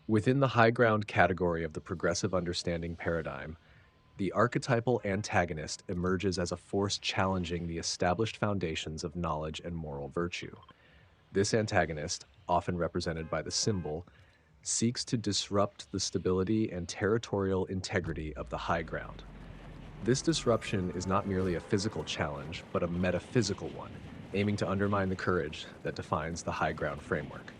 Within the high ground category of the progressive understanding paradigm, the archetypal antagonist emerges as a force challenging the established foundations of knowledge and moral virtue. This antagonist, often represented by the symbol, seeks to disrupt the stability and territorial integrity of the high ground. This disruption is not merely a physical challenge, but a metaphysical one, aiming to undermine the courage that defines the high ground framework.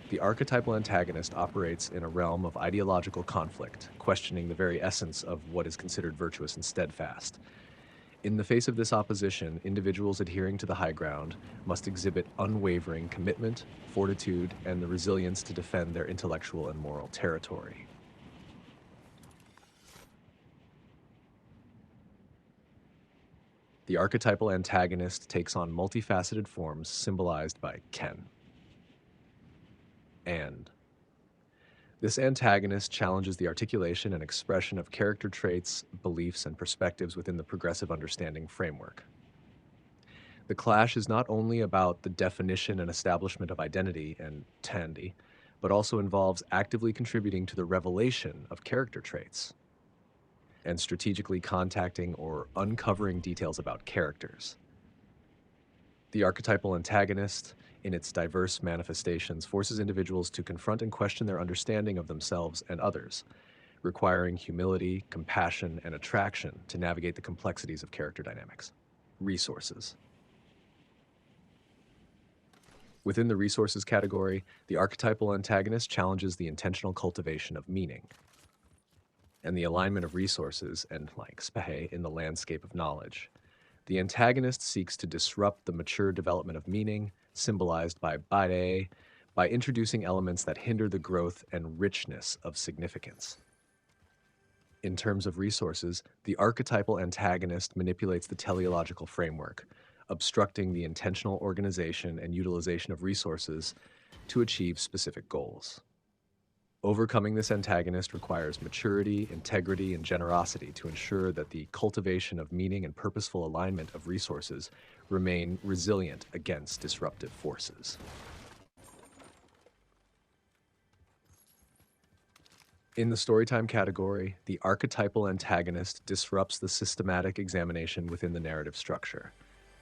The archetypal antagonist operates in a realm of ideological conflict, questioning the very essence of what is considered virtuous and steadfast. In the face of this opposition, individuals adhering to the high ground must exhibit unwavering commitment, fortitude, and the resilience to defend their intellectual and moral territory. The archetypal antagonist takes on multifaceted forms symbolized by Ken. And this antagonist challenges the articulation and expression of character traits, beliefs, and perspectives within the progressive understanding framework. The clash is not only about the definition and establishment of identity and tandy, but also involves actively contributing to the revelation of character traits and strategically contacting or uncovering details about characters. The archetypal antagonist, in its diverse manifestations, forces individuals to confront and question their understanding of themselves and others, requiring humility, compassion, and attraction to navigate the complexities of character dynamics. Resources. Within the resources category, the archetypal antagonist challenges the intentional cultivation of meaning and the alignment of resources and spahe in the landscape of knowledge. The antagonist seeks to disrupt the mature development of meaning, symbolized by bae, by introducing elements that hinder the growth and richness of significance. In terms of resources, the archetypal antagonist manipulates the teleological framework, obstructing the intentional organization and utilization of resources to achieve specific goals. Overcoming this antagonist requires maturity, integrity, and generosity to ensure that the cultivation of meaning and purposeful alignment of resources remain resilient against disruptive forces. In the storytime category, the archetypal antagonist disrupts the systematic examination within the narrative structure,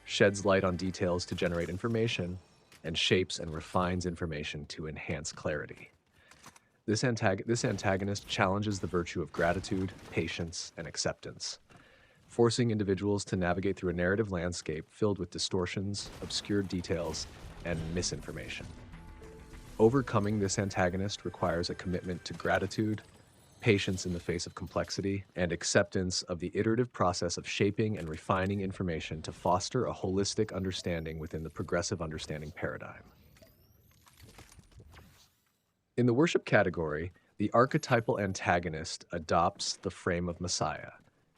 sheds light on details to generate information, and shapes and refines information to enhance clarity. This antagonist challenges the virtue of gratitude, patience, and acceptance, forcing individuals to navigate through a narrative landscape filled with distortions, obscured details, and misinformation. Overcoming this antagonist requires a commitment to gratitude, patience in the face of complexity, and acceptance of the iterative process of shaping and refining information to foster a holistic understanding within the progressive understanding paradigm. In the worship category, the archetypal antagonist adopts the frame of Messiah,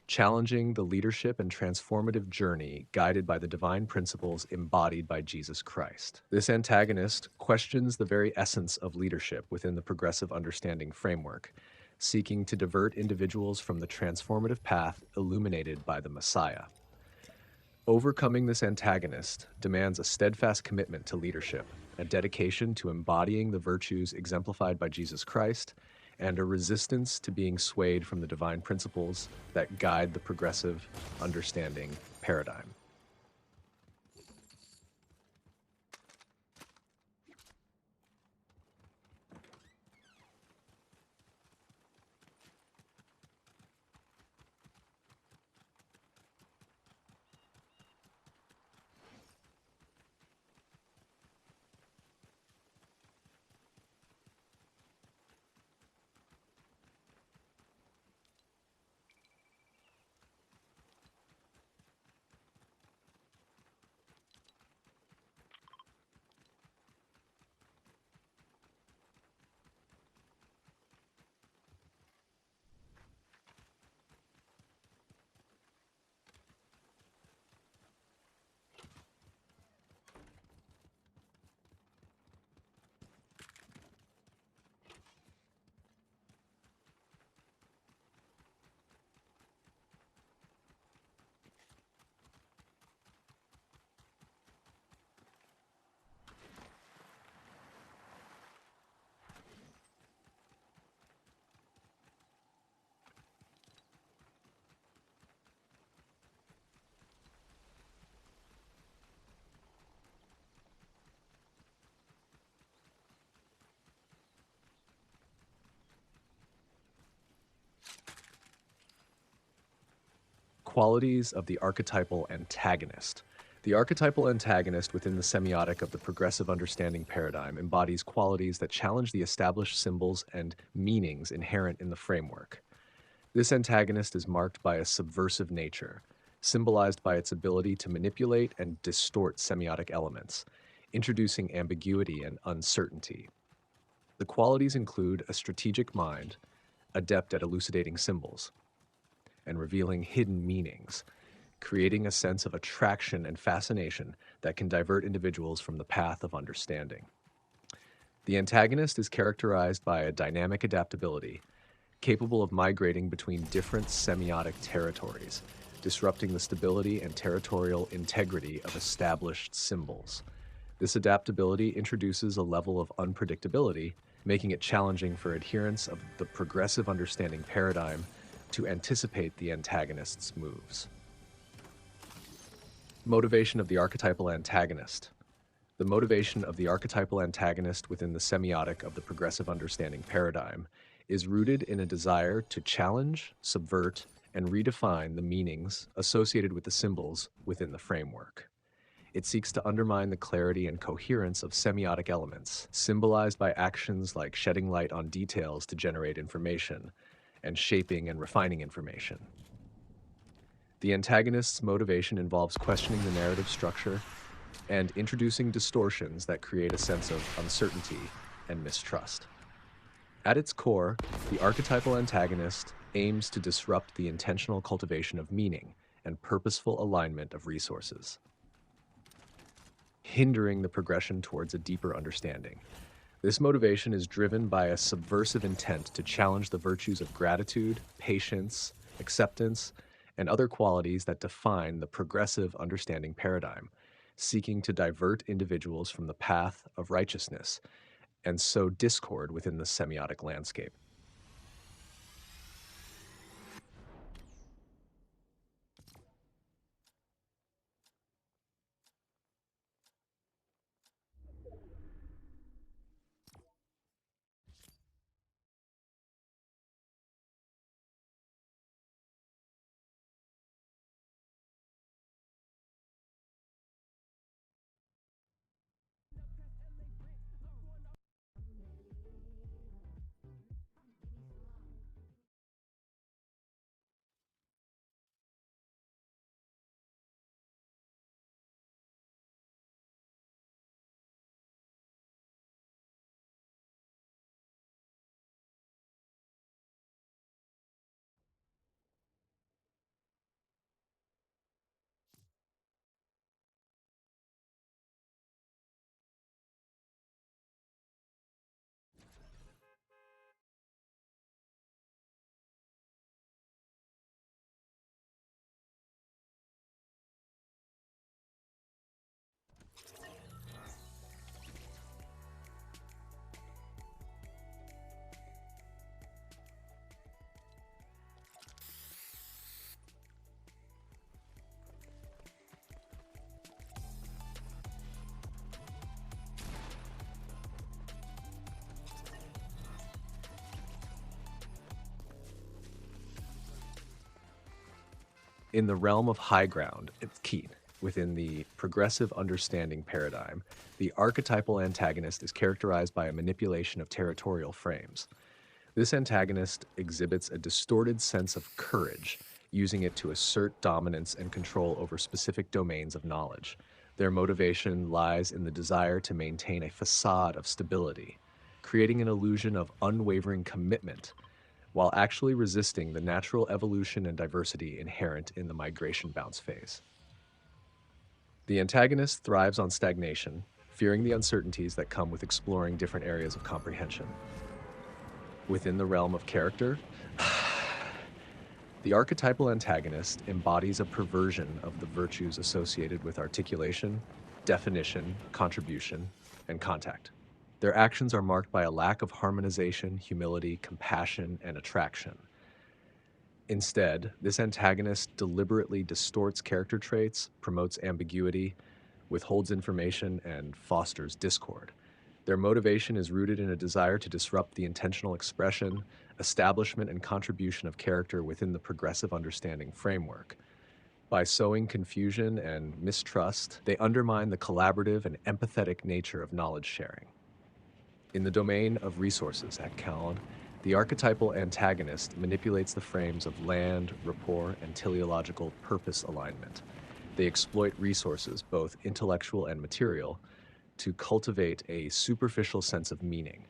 challenging the leadership and transformative journey guided by the divine principles embodied by Jesus Christ. This antagonist questions the very essence of leadership within the progressive understanding framework, seeking to divert individuals from the transformative path illuminated by the Messiah. Overcoming this antagonist demands a steadfast commitment to leadership, a dedication to embodying the virtues exemplified by Jesus Christ, and a resistance to being swayed from the divine principles that guide the progressive understanding paradigm. Qualities of the archetypal antagonist. The archetypal antagonist within the semiotic of the progressive understanding paradigm embodies qualities that challenge the established symbols and meanings inherent in the framework. This antagonist is marked by a subversive nature, symbolized by its ability to manipulate and distort semiotic elements, introducing ambiguity and uncertainty. The qualities include a strategic mind, adept at elucidating symbols, and revealing hidden meanings, creating a sense of attraction and fascination that can divert individuals from the path of understanding. The antagonist is characterized by a dynamic adaptability, capable of migrating between different semiotic territories, disrupting the stability and territorial integrity of established symbols. This adaptability introduces a level of unpredictability, making it challenging for adherents of the progressive understanding paradigm to anticipate the antagonist's moves. Motivation of the archetypal antagonist. The motivation of the archetypal antagonist within the semiotic of the progressive understanding paradigm is rooted in a desire to challenge, subvert, and redefine the meanings associated with the symbols within the framework. It seeks to undermine the clarity and coherence of semiotic elements, symbolized by actions like shedding light on details to generate information, and shaping and refining information. The antagonist's motivation involves questioning the narrative structure and introducing distortions that create a sense of uncertainty and mistrust. At its core, the archetypal antagonist aims to disrupt the intentional cultivation of meaning and purposeful alignment of resources, hindering the progression towards a deeper understanding. This motivation is driven by a subversive intent to challenge the virtues of gratitude, patience, acceptance, and other qualities that define the progressive understanding paradigm, seeking to divert individuals from the path of righteousness and sow discord within the semiotic landscape. In the realm of high ground, it's key. Within the progressive understanding paradigm, the archetypal antagonist is characterized by a manipulation of territorial frames. This antagonist exhibits a distorted sense of courage, using it to assert dominance and control over specific domains of knowledge. Their motivation lies in the desire to maintain a facade of stability, creating an illusion of unwavering commitment while actually resisting the natural evolution and diversity inherent in the migration bounce phase. The antagonist thrives on stagnation, fearing the uncertainties that come with exploring different areas of comprehension. Within the realm of character, the archetypal antagonist embodies a perversion of the virtues associated with articulation, definition, contribution, and contact. Their actions are marked by a lack of harmonization, humility, compassion, and attraction. Instead, this antagonist deliberately distorts character traits, promotes ambiguity, withholds information, and fosters discord. Their motivation is rooted in a desire to disrupt the intentional expression, establishment, and contribution of character within the progressive understanding framework. By sowing confusion and mistrust, they undermine the collaborative and empathetic nature of knowledge sharing. In the domain of resources at Calne, the archetypal antagonist manipulates the frames of land, rapport, and teleological purpose alignment. They exploit resources, both intellectual and material, to cultivate a superficial sense of meaning.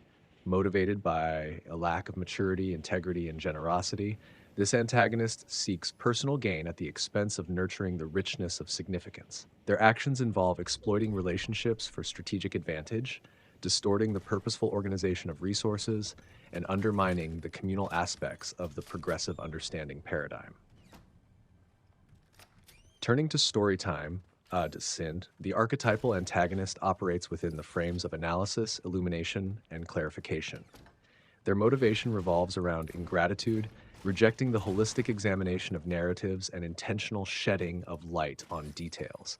Motivated by a lack of maturity, integrity, and generosity, this antagonist seeks personal gain at the expense of nurturing the richness of significance. Their actions involve exploiting relationships for strategic advantage, distorting the purposeful organization of resources, and undermining the communal aspects of the progressive understanding paradigm. Turning to story time, the archetypal antagonist operates within the frames of analysis, illumination, and clarification. Their motivation revolves around ingratitude, rejecting the holistic examination of narratives and intentional shedding of light on details.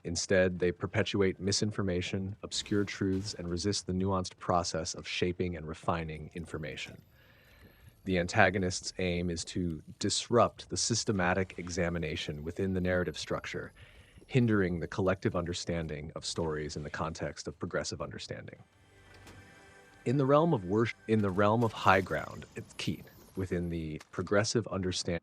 Instead, they perpetuate misinformation, obscure truths, and resist the nuanced process of shaping and refining information. The antagonist's aim is to disrupt the systematic examination within the narrative structure, hindering the collective understanding of stories in the context of progressive understanding. In the realm of worship, in the realm of high ground, it's key within the progressive understanding.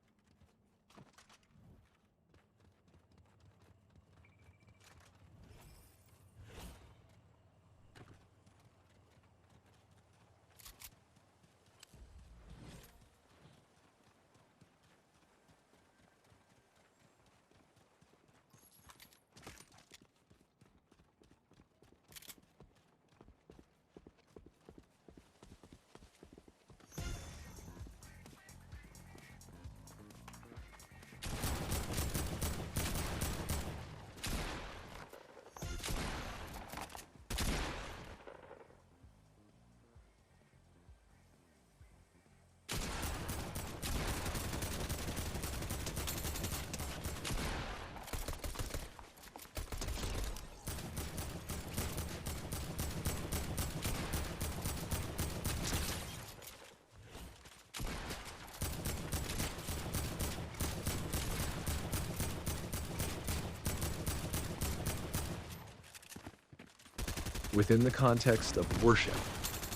Within the context of worship,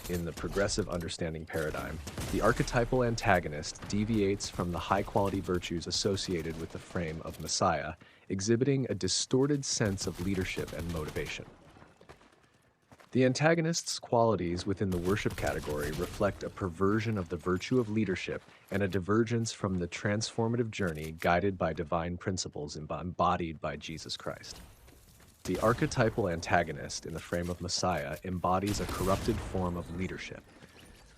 in the progressive understanding paradigm, the archetypal antagonist deviates from the high-quality virtues associated with the frame of Messiah, exhibiting a distorted sense of leadership and motivation. The antagonist's qualities within the worship category reflect a perversion of the virtue of leadership and a divergence from the transformative journey guided by divine principles embodied by Jesus Christ. The archetypal antagonist in the frame of Messiah embodies a corrupted form of leadership.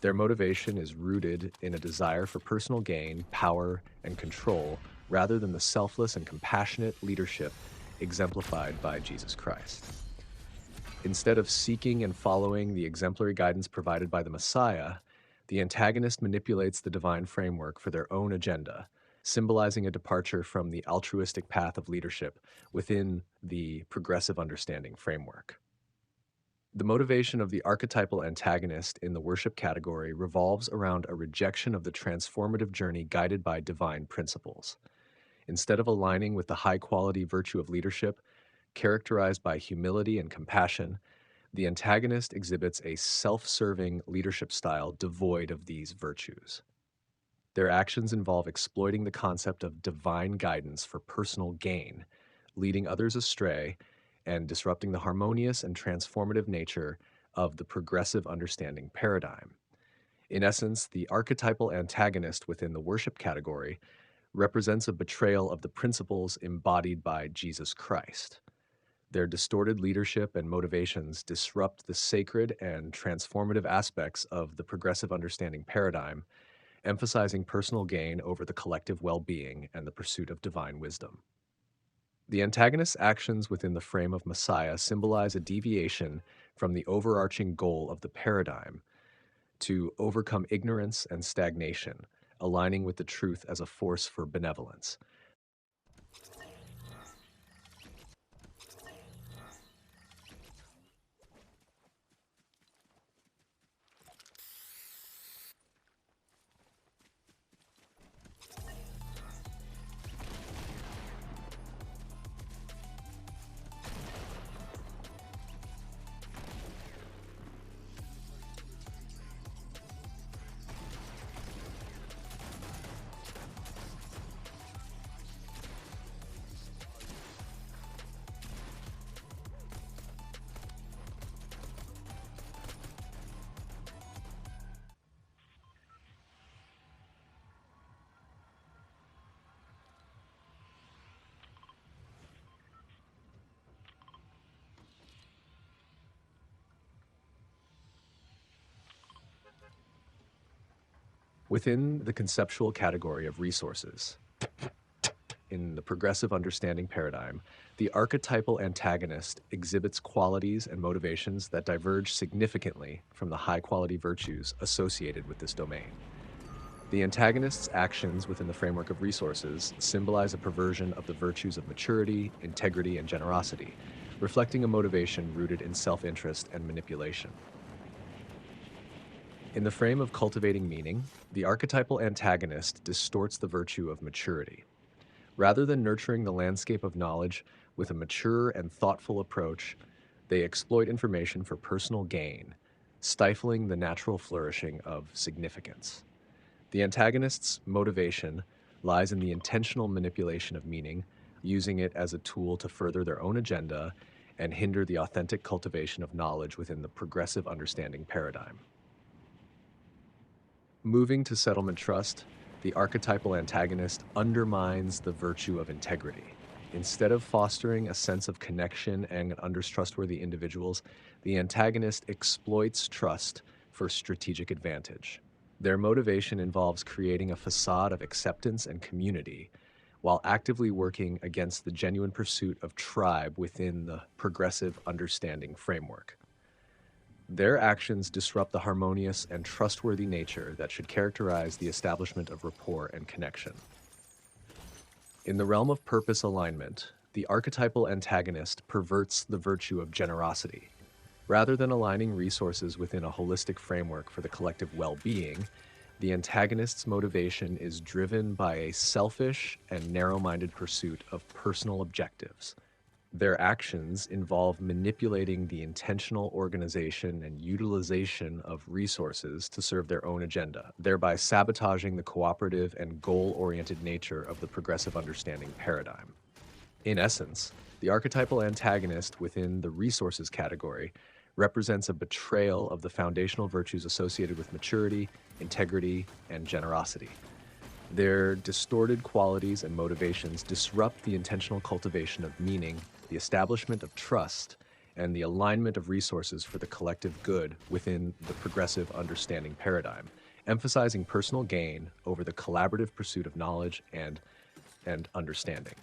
Their motivation is rooted in a desire for personal gain, power, and control, rather than the selfless and compassionate leadership exemplified by Jesus Christ. Instead of seeking and following the exemplary guidance provided by the Messiah, the antagonist manipulates the divine framework for their own agenda, symbolizing a departure from the altruistic path of leadership within the progressive understanding framework. The motivation of the archetypal antagonist in the worship category revolves around a rejection of the transformative journey guided by divine principles. Instead of aligning with the high-quality virtue of leadership, characterized by humility and compassion, the antagonist exhibits a self-serving leadership style devoid of these virtues. Their actions involve exploiting the concept of divine guidance for personal gain, leading others astray, and disrupting the harmonious and transformative nature of the progressive understanding paradigm. In essence, the archetypal antagonist within the worship category represents a betrayal of the principles embodied by Jesus Christ. Their distorted leadership and motivations disrupt the sacred and transformative aspects of the progressive understanding paradigm, emphasizing personal gain over the collective well-being and the pursuit of divine wisdom. The antagonist's actions within the frame of Messiah symbolize a deviation from the overarching goal of the paradigm to overcome ignorance and stagnation, aligning with the truth as a force for benevolence. Within the conceptual category of resources, in the progressive understanding paradigm, the archetypal antagonist exhibits qualities and motivations that diverge significantly from the high-quality virtues associated with this domain. The antagonist's actions within the framework of resources symbolize a perversion of the virtues of maturity, integrity, and generosity, reflecting a motivation rooted in self-interest and manipulation. In the frame of cultivating meaning, the archetypal antagonist distorts the virtue of maturity. Rather than nurturing the landscape of knowledge with a mature and thoughtful approach, they exploit information for personal gain, stifling the natural flourishing of significance. The antagonist's motivation lies in the intentional manipulation of meaning, using it as a tool to further their own agenda and hinder the authentic cultivation of knowledge within the progressive understanding paradigm. Moving to settlement trust, the archetypal antagonist undermines the virtue of integrity. Instead of fostering a sense of connection and under trustworthy individuals, the antagonist exploits trust for strategic advantage. Their motivation involves creating a facade of acceptance and community, while actively working against the genuine pursuit of tribe within the progressive understanding framework. Their actions disrupt the harmonious and trustworthy nature that should characterize the establishment of rapport and connection. In the realm of purpose alignment, the archetypal antagonist perverts the virtue of generosity. Rather than aligning resources within a holistic framework for the collective well-being, the antagonist's motivation is driven by a selfish and narrow-minded pursuit of personal objectives. Their actions involve manipulating the intentional organization and utilization of resources to serve their own agenda, thereby sabotaging the cooperative and goal-oriented nature of the progressive understanding paradigm. In essence, the archetypal antagonist within the resources category represents a betrayal of the foundational virtues associated with maturity, integrity, and generosity. Their distorted qualities and motivations disrupt the intentional cultivation of meaning, the establishment of trust, and the alignment of resources for the collective good within the progressive understanding paradigm, emphasizing personal gain over the collaborative pursuit of knowledge and understanding.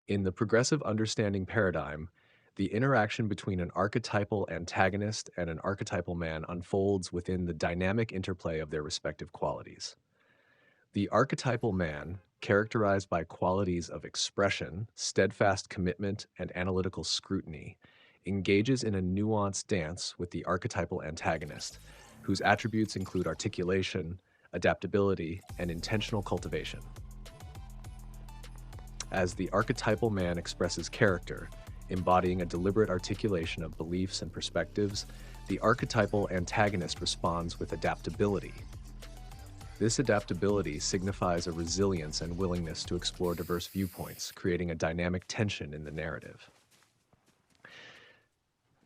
In the progressive understanding paradigm, the interaction between an archetypal antagonist and an archetypal man unfolds within the dynamic interplay of their respective qualities. The archetypal man, characterized by qualities of expression, steadfast commitment, and analytical scrutiny, engages in a nuanced dance with the archetypal antagonist, whose attributes include articulation, adaptability, and intentional cultivation. As the archetypal man expresses character, embodying a deliberate articulation of beliefs and perspectives, the archetypal antagonist responds with adaptability. This adaptability signifies a resilience and willingness to explore diverse viewpoints, creating a dynamic tension in the narrative.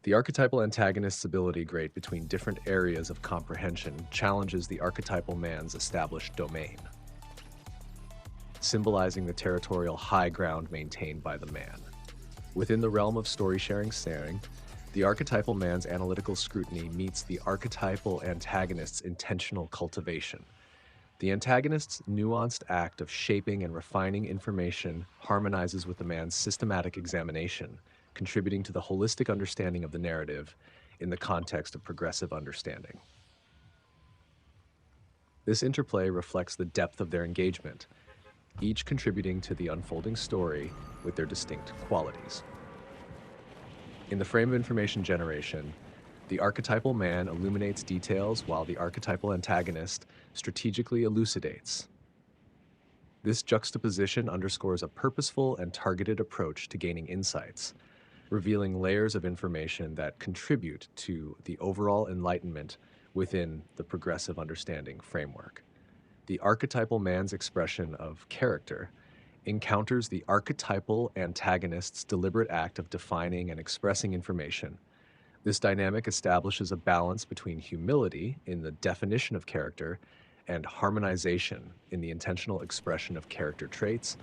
The archetypal antagonist's ability to grade between different areas of comprehension challenges the archetypal man's established domain, symbolizing the territorial high ground maintained by the man. Within the realm of story-sharing, the archetypal man's analytical scrutiny meets the archetypal antagonist's intentional cultivation. The antagonist's nuanced act of shaping and refining information harmonizes with the man's systematic examination, contributing to the holistic understanding of the narrative in the context of progressive understanding. This interplay reflects the depth of their engagement, each contributing to the unfolding story with their distinct qualities. In the frame of information generation, the archetypal man illuminates details while the archetypal antagonist strategically elucidates. This juxtaposition underscores a purposeful and targeted approach to gaining insights, revealing layers of information that contribute to the overall enlightenment within the progressive understanding framework. The archetypal man's expression of character encounters the archetypal antagonist's deliberate act of defining and expressing information. This dynamic establishes a balance between humility in the definition of character and harmonization in the intentional expression of character traits,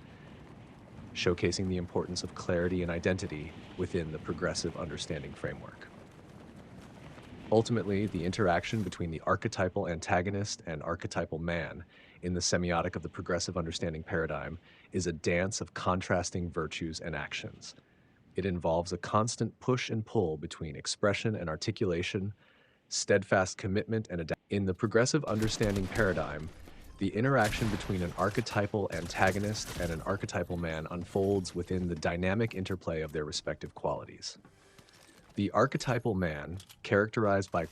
showcasing the importance of clarity and identity within the progressive understanding framework. Ultimately, the interaction between the archetypal antagonist and archetypal man in the semiotic of the progressive understanding paradigm is a dance of contrasting virtues and actions. It involves a constant push and pull between expression and articulation, steadfast commitment and adaptation. In the progressive understanding paradigm, the interaction between an archetypal antagonist and an archetypal man unfolds within the dynamic interplay of their respective qualities. The archetypal man, characterized by